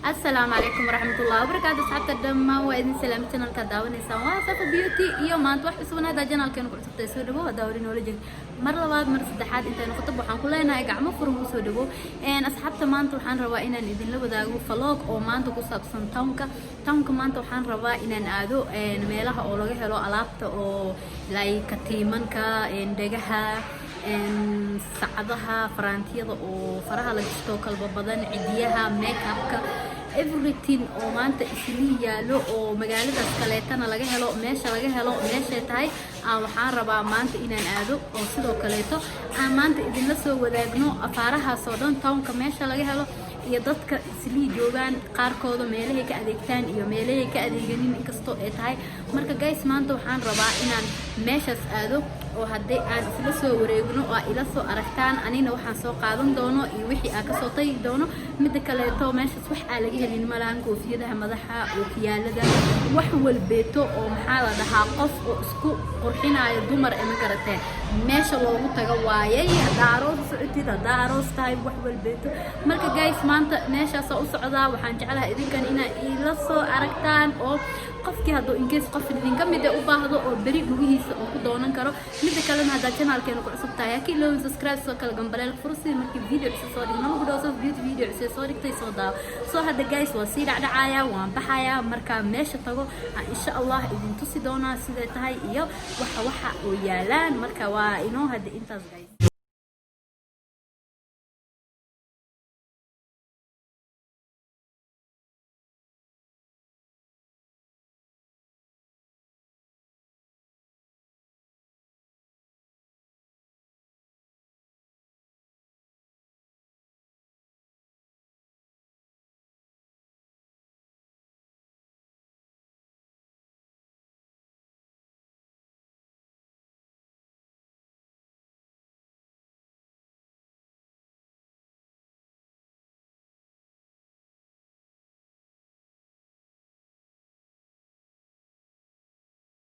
السلام عليكم ورحمة الله وبركاته. أصحاب الدم وإذن سلام channel كداون إنسان وصف بيوتي يوم ما نروح اسمنا هذا channel كانوا كل سبت يسودبوا داورين ولا جن مرة بعد مرة صدحات أنت نخطب وحن كلنا يقع مفرم يسودبوا إن أصحاب تمان تروحان روائنا إذن لو داقوا فلوق أو ما أنتوا قصة بسن تونك ما أنتوا حن روائنا نادو إن ميلها أو لقيه لو علابته أو لاي كتيمان كا إن دجها إن سعدها فرانتيض أو فرها لجستو كلب بدن عديها ميك أب everything oo maanta isli yaalo oo magaalada kaleetana laga helo meesha tahay aan waxaan rabaa maanta inaan aado oo sidoo kaleeto aan maanta idin la soo wadaagno afaarahaas oo dhan townka meesha laga helo iyo dadka isli joogan qaarkooda meelahay ka adeegtaan iyo meelahay ka adeeganin inkastoo ay tahay marka guys maanta waxaan rabaa inaan meeshaas aado oo haddii aan isla soo wareegno oo ila soo aragtaan anina waxaan soo qaadan doono iyo wixii aan ka soo tagi doono mid kaleeto meeshaas wax aan laga helin malaan koofiyadaha madaxa oo kiyaalada wax walbeeto oo maxaa la dhahaa qof oo isku qurxinayo dumar ee ma garateen meesha loogu tago waayay daaroos socotida daaroos tahay wax walbeeto marka guys maanta meeshaas u socdaa waxaan jeclahay idinkan inaa ila soo aragtaan oo qofkii hadduu ingees qof idin ka mid ah u baahdo oo bari lugihiisa oo ku doonan karo mid kalena hadda channelkeena ku cusub tahay ki loo subscribe soo kala gambaleel fursi markii video soo dhigno lagu dhaw video soo dhigtay soo daaw soo hadda guys waa sii dhacaya waan baxaya marka meesha tago insha Allah idin tusi doona sida tahay iyo waxa oo yaalaan marka waa inoo hadda intaas guys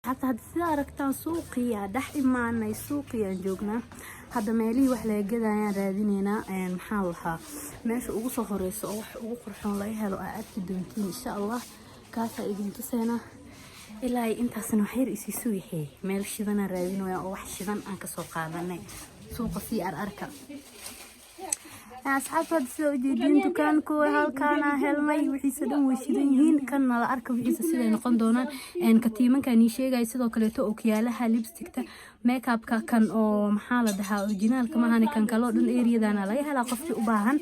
حتى هاد سياركتان سوقية دح إيماني سوقية جوجنا هذا مالي وحلا جدا يعني رادينينا محلها ماشي وقصة خريصة أو قرحون ليها لو أعدت دونتين إن شاء الله كاسة إذن تسينا إلا إنت سنوحير إسيسوي هي مال شذنا رادين ويا أو شذنا أنك سوق هذا سوق سيار أركب أصحاب هاد سو جدين دكان كو هالكان هلمي وحي سدن وشدنين كان لا أركب وحي سيدي نقون دونان إن كتيمن كان يشيغاي sidoo kale to okiyaalaha lipstickta makeup-ka kan oo maxaa la dhahaa original kama hani kan kale oo dhan area-dana laga helaa qofkii u baahan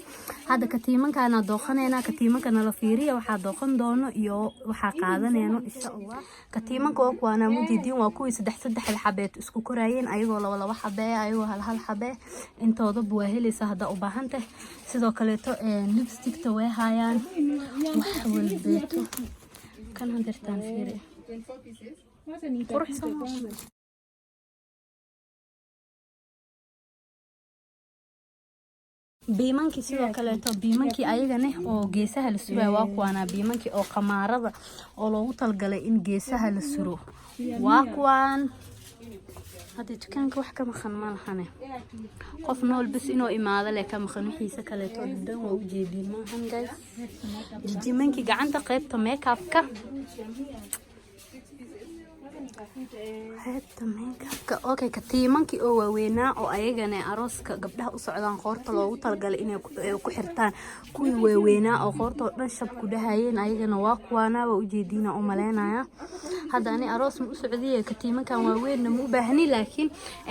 hada katiimankana dooqaneena katiimankana la fiiriyo waxa dooqan doono iyo waxa qaadanayno insha Allah katiimanka oo kuwana mudidin waa kuwii saddex xabeed isku koraayeen ayagoo laba xabee ayagoo hal xabee intooda buu helaysa hada u baahantahay sidoo kale to lipstickta way hayaan wax walbeeto kan handartaan fiiri quruxsan biimankii sidoo kale to biimankii ayagana oo geesaha la suray waa kuwana biimankii oo qamaarada oo loogu talgalay in geesaha la suro waa kuwan هذا كان كوح كم خن ما الحنة قف نول بس إنه إمادة لك كم خن وحيسة كله تودن ووجيبي ما هم جاي جدي منك جعنت قيت ميك أب كا هات ميك أب كا أوكي كتي منك أو وينا أو أيجنا أروس قبلها أصعدان خورط لو ترجل إنه كحرتان كوي وينا أو خورط نشب كلها هين أيجنا واقوانا ووجيدينا أو ملانا يا هذا أنا أروس من السعودية كتيمة كان وين مو بهني لكن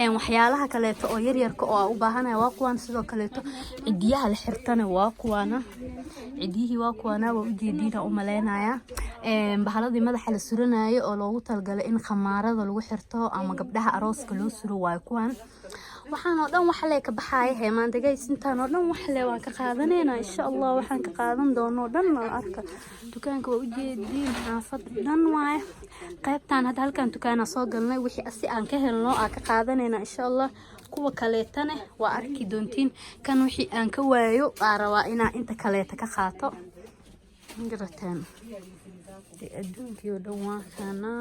وحيالها كليته أو يريرك أو بهنا واقوان سيدو كليته عديها الحرتنا واقوانا عديه واقوانا وجدينا أملانا يا بحالة مدح السرنا يا أو لو تلقى إن خمارة لو حرته أما قبلها أروس كلو سرو واقوان waxaan dhan wax leey ka baxay heemaanta guys intaan oo dhan wax leey waan ka qaadanayna insha Allah waxaan ka qaadan doono dhan la arka dukaanka waa u jeedin xaafad dhan waay qaybtaan hada halkan dukaana soo galnay wixii asi aan ka helno aan ka qaadanayna insha Allah kuwa kaleetana waa arki doontiin kan wixii aan ka waayo rabaa inaan inta kaleeta ka qaato ingarataan adduunka oo dhan waa kana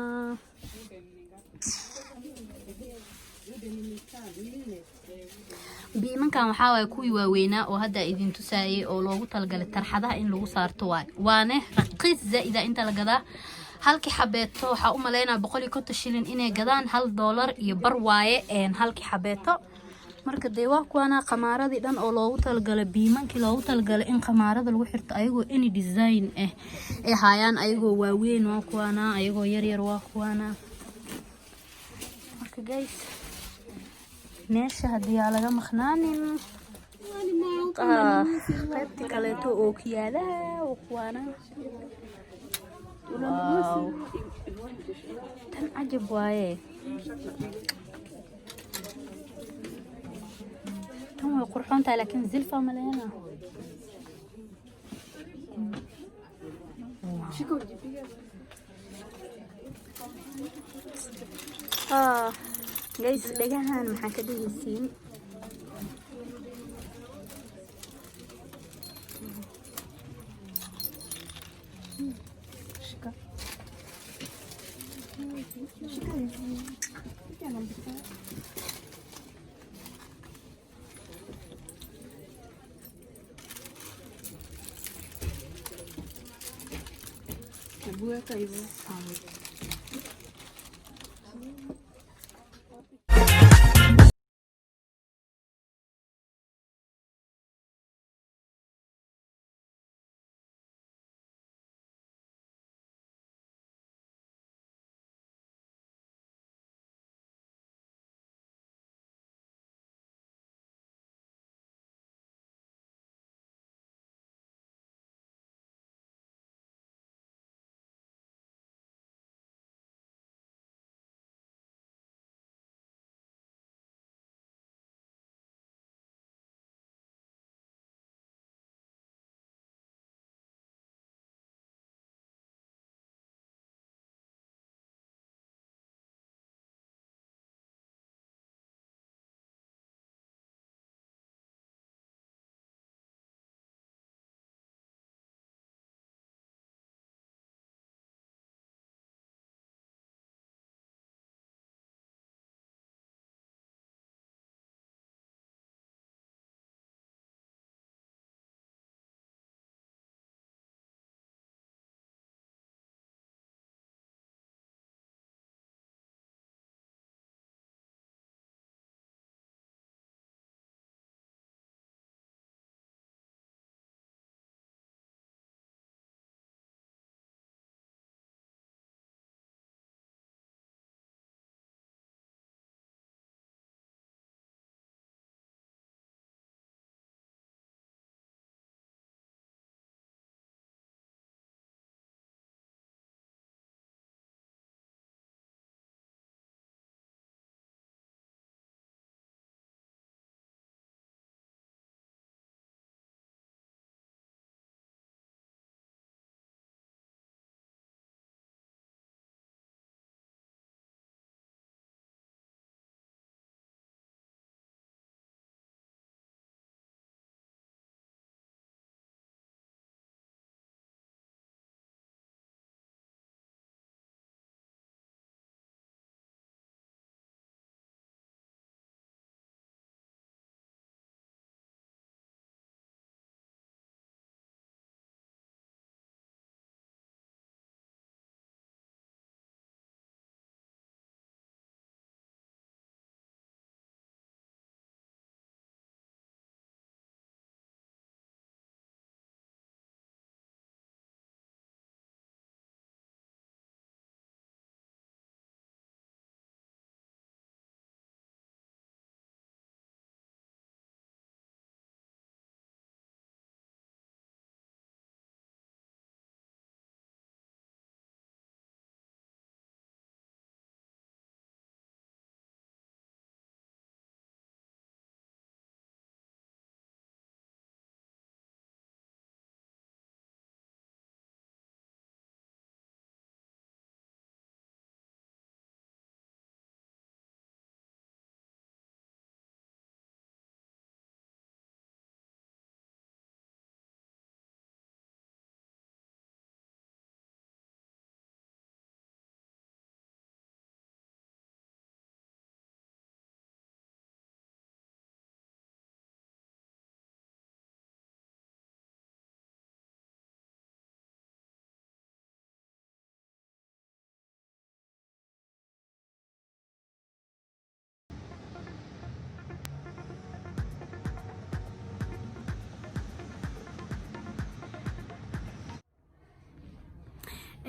biimankan waxaa waay kuwii waaweynaa oo hadda idin tusaayay oo loogu talagalay tarxadaha in lagu saarto waay waane raqiis zaa'ida inta la gadaa halkii xabeeto waxaa u malaynaa 150 shilin inay gadaan $1 iyo bar waaye halkii xabeeto marka dee waa kuwana qamaaradii dhan oo loogu talagalay biimankii loogu talagalay in qamaarada lagu xirto ayagoo any design ay hayaan ayagoo waaweyn waa kuwana ayagoo yar yar waa kuwana marka guys meesha hadii aa laga maqnaanin qaybta kaleeto oo ku yaala waa kuwana wow tan cajab waaye tan way qurxoon tahay laakiin zilfa ma leena guys dhagahan maxaa ka dhigaysiin Bueka hivyo.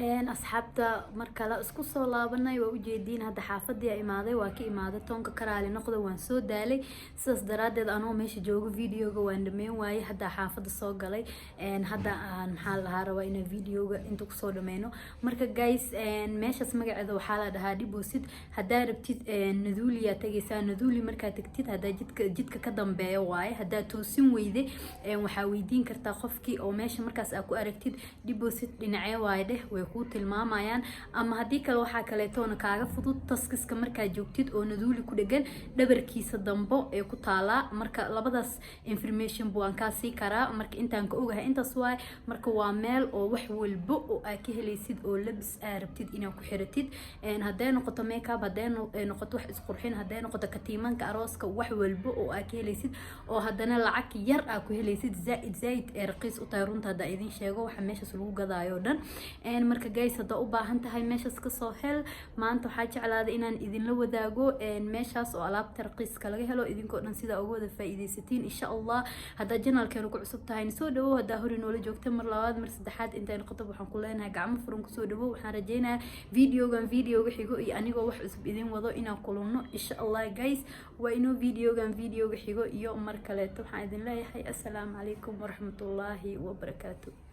asxaabta marka la isku soo laabanay waa ujeediin hadda xaafadii ay imaaday waa ka imaaday toonka karaali noqda waan soo daalay sidaas daraadeed anoo meesha joogo videoga waan dhameyn waayay hadda xaafada soo galay hadda aan maxaa lahaa rabaa inaan videoga inta kusoo dhameyno marka guys meeshaas magaceeda waxaa la dhahaa deposit haddaa rabtid naduuliyaa tagaysaa naduuli markaa tagtid haddaa jidka ka dambeeya waaye haddaa toosin weyde waxaa weydiin kartaa qofkii oo meesha markaas aa ku aragtid deposit dhinacee waaye dheh way ku tilmaamayaan ama hadii kale waxa kale toona kaaga fudud taskiska marka joogtid oo naduuli ku dhagan dhabarkiisa dambo ee ku taala marka labadaas information baan ka sii karaa marka intaan ka ogahay intaas waay marka waa meel oo wax walba oo aad ka helaysid oo labis aad rabtid inaad ku xiratid haday noqoto makeup haday noqoto wax isqurxin haday noqoto katiimanka arooska wax walba oo aad ka helaysid oo hadana lacag yar aad ku helaysid zaid ee raqiis u tahay runta hada idin sheego waxa meeshaas lagu gadaayo dhan marka guys hada u baahan tahay meeshaas ka soo hel maanta waxa jeclaaday inaan idin la wadaago meeshaas oo alaabta raqiiska laga helo idinkoo dhan sida ugu wada faa'iideysatiin insha Allah hada channelkeena ku cusub tahay soo dhawo hada hore noola joogta mar labaad mar saddexaad intaan qodob waxaan ku leenahay gacmo furan ku soo dhawo waxaan rajeynayaa videoga xigo iyo anigoo wax cusub idin wado inaan kulano insha Allah guys waa inoo videoga xigo iyo mar kale waxaan idin leeyahay assalaamu calaykum waraxmatullaahi wabarakaatuh